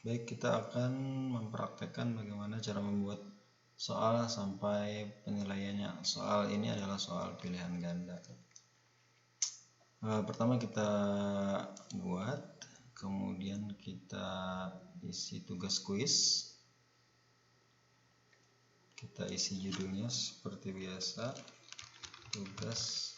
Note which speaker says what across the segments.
Speaker 1: Baik, kita akan mempraktekkan bagaimana cara membuat soal sampai penilaiannya. Soal ini adalah soal pilihan ganda. Pertama kita buat, kemudian kita isi tugas kuis. Kita isi judulnya seperti biasa, tugas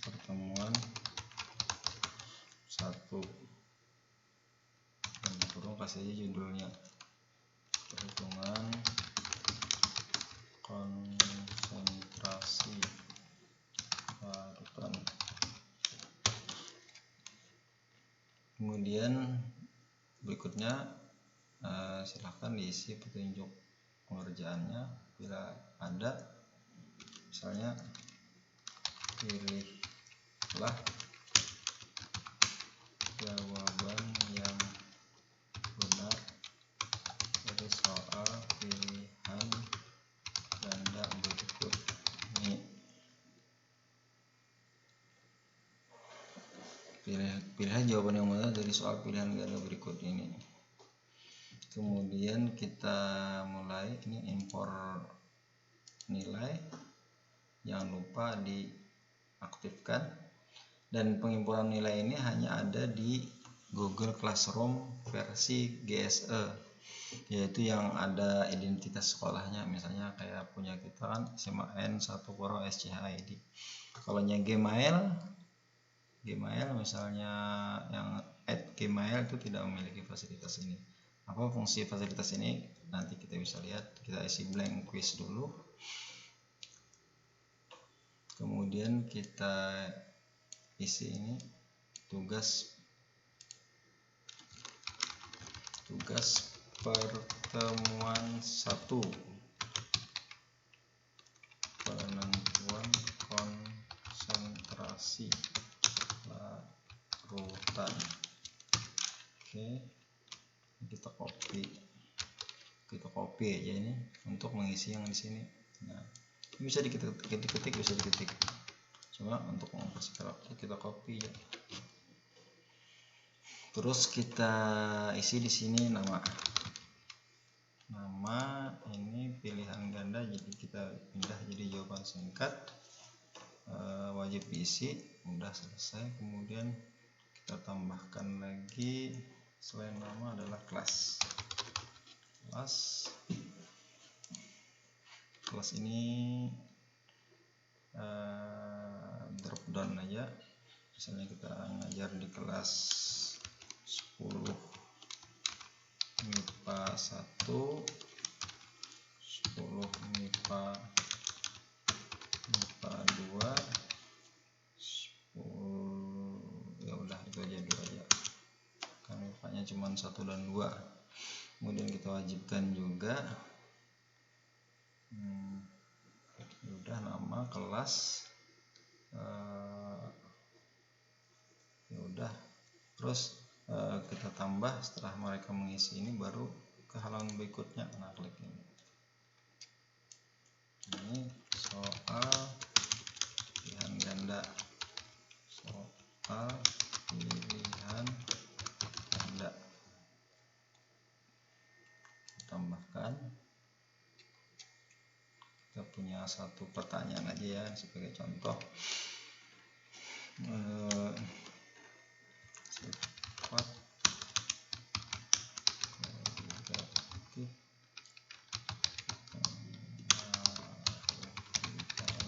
Speaker 1: pertemuan 1. Kurung kasih aja judulnya, perhitungan konsentrasi parutan. Kemudian berikutnya silahkan diisi petunjuk pengerjaannya bila ada, misalnya pilihlah jawaban yang benar dari soal pilihan ganda berikut ini. Pilihlah jawaban yang benar dari soal pilihan ganda berikut ini. Kemudian kita mulai, ini impor nilai, jangan lupa diaktifkan. Dan pengimporan nilai ini hanya ada di Google Classroom versi GSE, yaitu yang ada identitas sekolahnya, misalnya kayak punya kita kan SMA N1 Poro SCHID. Kalau yang Gmail misalnya yang @gmail itu tidak memiliki fasilitas ini. Apa fungsi fasilitas ini nanti kita bisa lihat. Kita isi blank quiz dulu, kemudian kita isi ini tugas pertemuan 1, penentuan konsentrasi parutan. Oke, kita copy aja ini untuk mengisi yang di sini. Nah, ini bisa diketik, bisa diketik. Cuma untuk mempersingkat waktu kita copy ya. Terus kita isi di sini nama ini pilihan ganda, jadi kita pindah jadi jawaban singkat. Wajib diisi, udah selesai. Kemudian kita tambahkan lagi selain nama adalah kelas. Kelas ini drop down aja, misalnya kita ngajar di kelas 10 MIPA 1, 10 MIPA 2, 10, ya udah itu aja dulu aja, kan MIPA-nya cuma 1 dan 2. Kemudian kita wajibkan juga udah nama kelas, ya udah. Terus kita tambah setelah mereka mengisi ini, baru ke halaman berikutnya. Nah, klik ini soal pilihan ganda, tambahkan. Kita punya satu pertanyaan aja ya sebagai contoh. Sifat kualitatif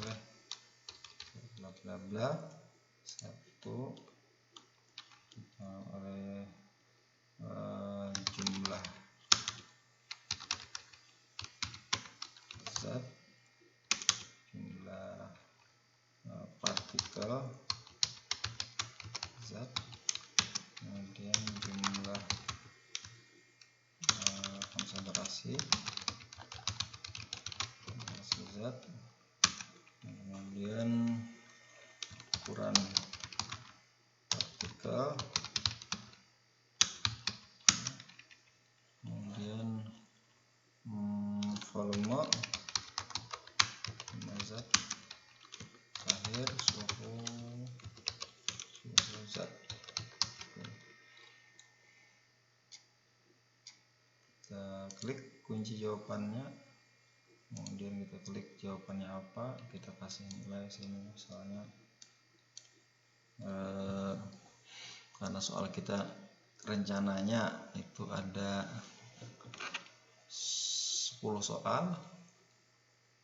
Speaker 1: oleh bla bla bla, 1 oleh jumlah zat, jumlah partikel zat, kemudian jumlah konsentrasi zat, kemudian ukuran partikel, kemudian volume zat, akhir suhu zat. klik kunci jawabannya, kemudian kita klik jawabannya apa, kita kasih nilai sini misalnya karena soal kita rencananya itu ada 10 soal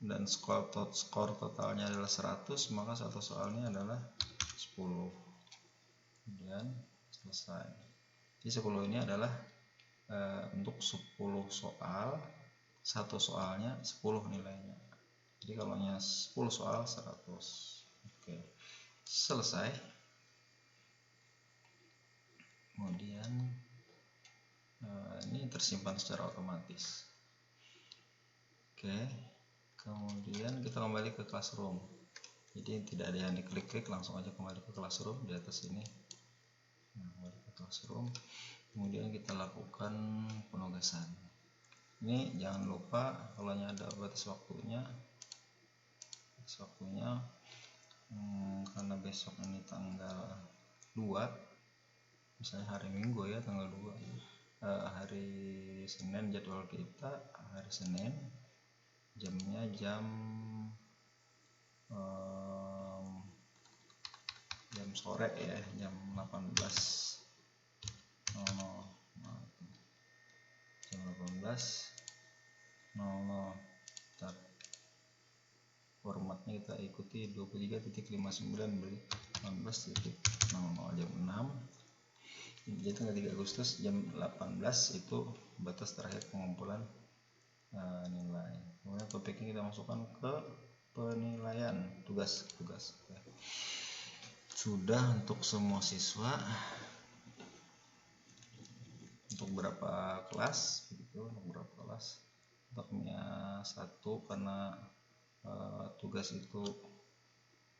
Speaker 1: dan skor totalnya adalah 100, maka satu soalnya adalah 10, kemudian selesai. Jadi 10 ini adalah untuk 10 soal, satu soalnya 10 nilainya. Jadi kalau 10 soal 100. Oke, selesai. Kemudian ini tersimpan secara otomatis. Oke, kemudian kita kembali ke Classroom. Jadi tidak ada yang diklik-klik, langsung aja kembali ke Classroom di atas ini. Nah, kembali ke Classroom. Kemudian kita lakukan penugasan. Ini jangan lupa kalau ada batas waktunya. Karena besok ini tanggal 2, misalnya hari Minggu ya, tanggal 2, hari Senin jadwal kita hari Senin, jamnya jam sore ya, jam 18.00. Jam 18.00. Formatnya kita ikuti 23.59 jam 6. Jadi tanggal 3 Agustus jam 18 itu batas terakhir pengumpulan nilai. Kemudian topiknya kita masukkan ke penilaian tugas. Sudah untuk semua siswa. Untuk berapa kelas begitu, untuk berapa kelas. Untuknya 1 karena tugas itu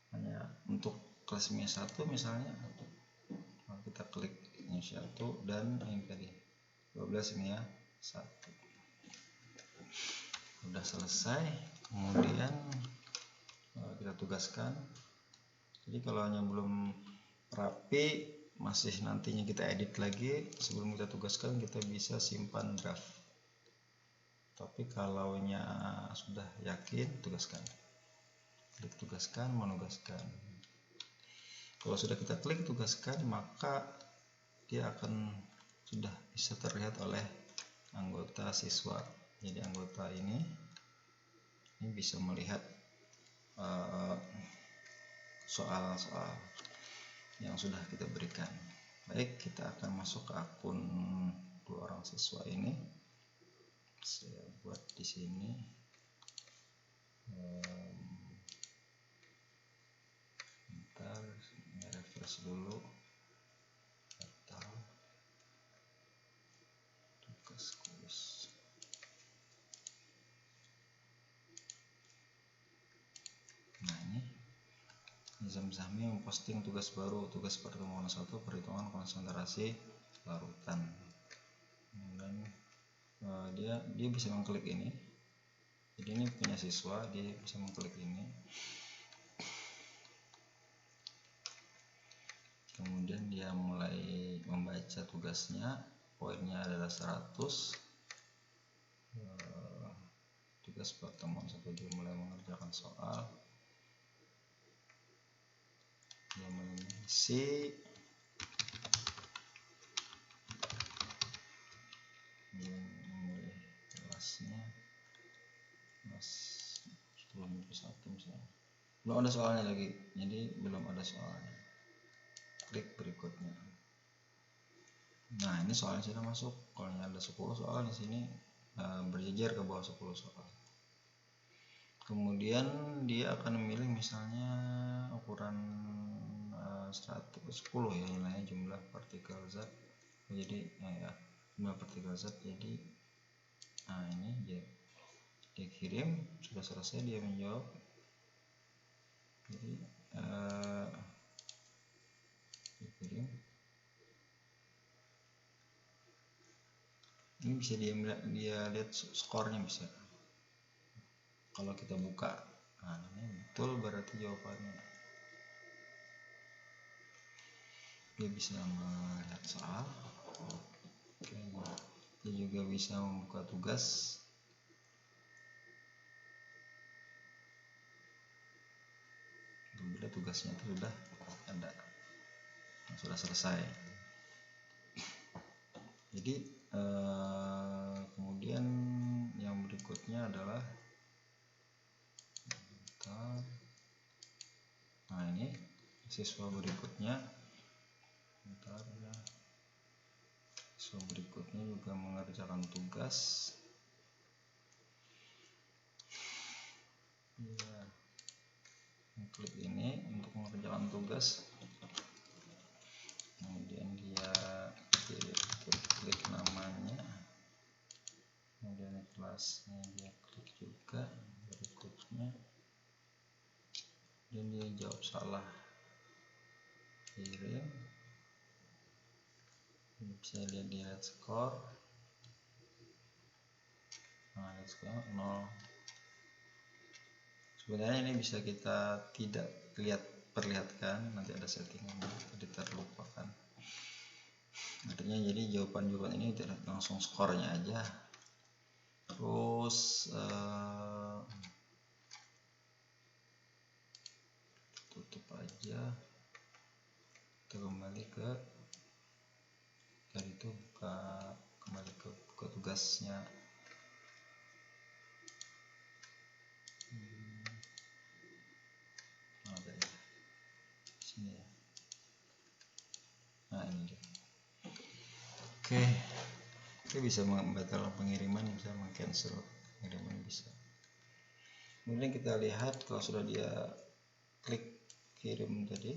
Speaker 1: hanya untuk kelas MIA 1 misalnya, kita klik MIA 1 dan ini tadi 12 MIA 1. Sudah selesai, kemudian kita tugaskan. Jadi kalau hanya belum rapi, masih nantinya kita edit lagi, sebelum kita tugaskan kita bisa simpan draft. Tapi kalau sudah yakin, tugaskan. Klik tugaskan, menugaskan. Kalau sudah kita klik tugaskan, maka dia akan sudah bisa terlihat oleh anggota siswa. Jadi anggota ini bisa melihat soal-soal yang sudah kita berikan. Baik, kita akan masuk ke akun 2 orang siswa ini. Saya buat di sini. Bentar, ini refresh dulu. Tugas kuis. Nah, ini Nizam Zahmi memposting tugas baru, tugas pertemuan 1, perhitungan konsentrasi larutan. Dan dia bisa mengklik ini. Jadi ini punya siswa, dia bisa mengklik ini. Kemudian dia mulai membaca tugasnya, poinnya adalah 100. Tugas pertemuan 1, dia mulai mengerjakan soal. Dia mengisi memilih kelasnya, kelas 10-1 misalnya. Belum ada soalnya lagi, jadi belum ada soalnya. Klik berikutnya. Nah, ini soalnya sudah masuk. Kalau ada 10 soal di sini berjejer ke bawah 10 soal. Kemudian dia akan memilih misalnya ukuran 110 ya, nilainya jumlah partikel zat. Jadi jumlah partikel zat. Jadi ini dia kirim, sudah selesai, dia menjawab. Jadi dikirim. Ini bisa dia lihat skornya bisa. Kalau kita buka, nah ini betul berarti jawabannya. Dia bisa melihat soal. Oke. dia juga bisa membuka tugas. Bila tugasnya itu sudah ada, sudah selesai. Jadi kemudian yang berikutnya adalah nah ini siswa berikutnya. Siswa berikutnya juga mengerjakan tugas. Ya, klik ini untuk mengerjakan tugas. Kemudian dia klik namanya, kemudian kelasnya dia klik juga berikutnya, dan dia jawab salah, kirim. Bisa lihat di red score. Nah, red score 0. Sebenarnya ini bisa kita tidak perlihatkan, nanti ada settingan, jadi terlupakan. Artinya jadi jawaban ini tidak langsung skornya aja. Terus tutup aja, kita kembali ke dari itu, kembali ke tugasnya. Sini ya. Nah ini dia. Oke, bisa membatalkan pengiriman, bisa meng-cancel pengiriman, bisa. Kemudian kita lihat kalau sudah dia klik kirim tadi,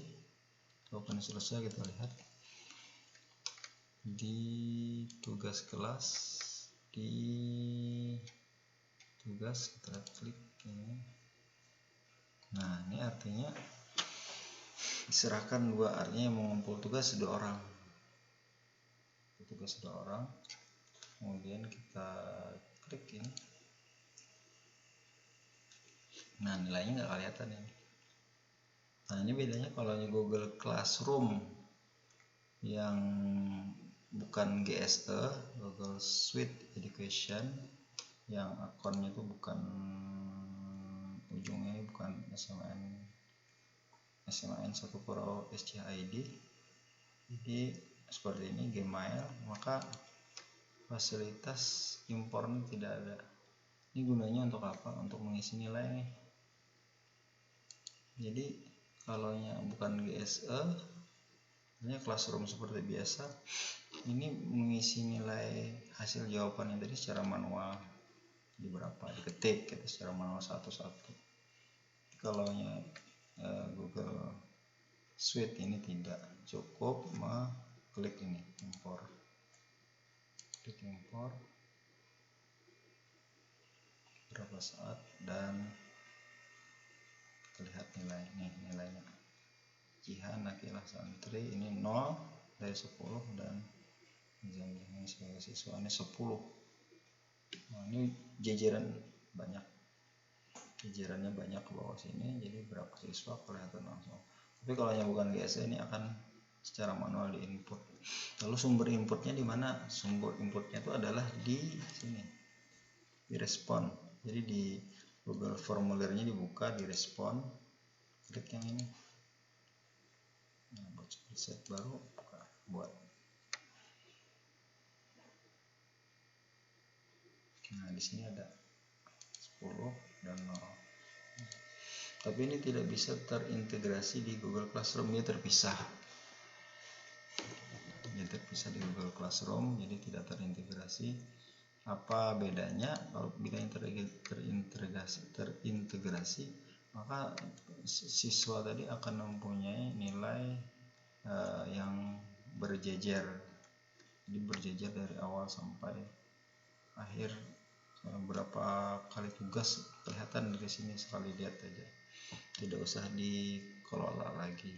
Speaker 1: jawaban selesai, kita lihat di tugas kelas, di tugas kita klik ini. Nah ini artinya diserahkan dua, artinya mengumpul tugas 2 orang. Tugas 2 orang. Kemudian kita klik ini. Nah nilainya nggak kelihatan ini. Nah ini bedanya kalau di Google Classroom yang bukan GSE, Google Suite Education, yang akunnya itu bukan ujungnya bukan SMAN 1 Pro SCID, jadi seperti ini Gmail, maka fasilitas impornya tidak ada. Ini gunanya untuk apa? Untuk mengisi nilai nih. Jadi kalau bukan GSE, ini Classroom seperti biasa, ini mengisi nilai hasil jawabannya tadi secara manual, di berapa diketik gitu secara manual satu-satu. Kalau Google Suite ini tidak, cukup klik ini impor, klik impor berapa saat, dan terlihat nilainya. Jihan Nakilah Santri ini 0 dari 10, dan Jamil sebagai siswa ini 10. Nah, ini jajarannya banyak ke bawah sini, jadi berapa siswa kelihatan langsung. Tapi kalau yang bukan GSE ini akan secara manual di input. Lalu sumber inputnya di mana? Sumber inputnya itu adalah di sini, di respon. Jadi di Google formulirnya dibuka, di respon, klik yang ini. Nah, buat set baru, buat. Nah di sini ada 10 dan 0. Tapi ini tidak bisa terintegrasi di Google Classroom, dia terpisah. Dia terpisah di Google Classroom, jadi tidak terintegrasi. Apa bedanya? Kalau bila terintegrasi, maka siswa tadi akan mempunyai nilai yang berjejer. Jadi berjejer dari awal sampai akhir. Berapa kali tugas kelihatan dari sini, sekali lihat aja, tidak usah dikelola lagi.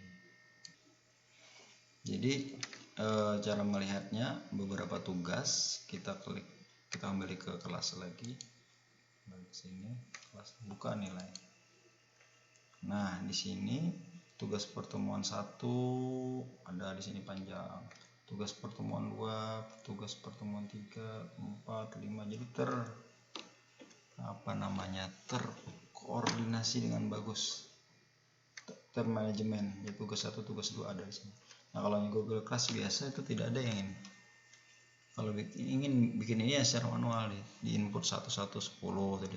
Speaker 1: Jadi cara melihatnya, beberapa tugas kita kembali ke kelas lagi, balik sini, kelas, buka nilai. Nah di sini tugas pertemuan 1 ada di sini panjang, tugas pertemuan 2, tugas pertemuan 3, 4, 5, jadi terkoordinasi dengan bagus, termanajemen. Jadi tugas 1, tugas 2 ada di sini. Nah, kalau yang Google Class biasa itu tidak ada yang ini. Kalau ingin bikin ini ya secara manual, di input 11 10 tadi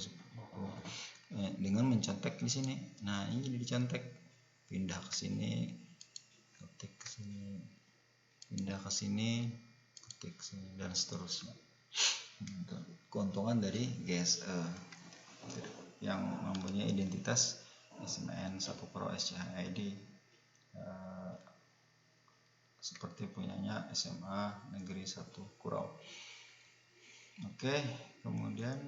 Speaker 1: dengan mencontek di sini. Nah, ini jadi dicontek, pindah ke sini, ketik ke sini, pindah ke sini, ketik ke sini, dan seterusnya. Keuntungan dari GSE yang mempunyai identitas SMN 1 Pro SCHID seperti punyanya SMA Negeri 1 Kurau. Oke, kemudian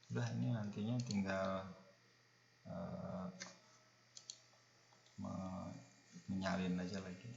Speaker 1: udah, ini nantinya tinggal menyalin aja lagi.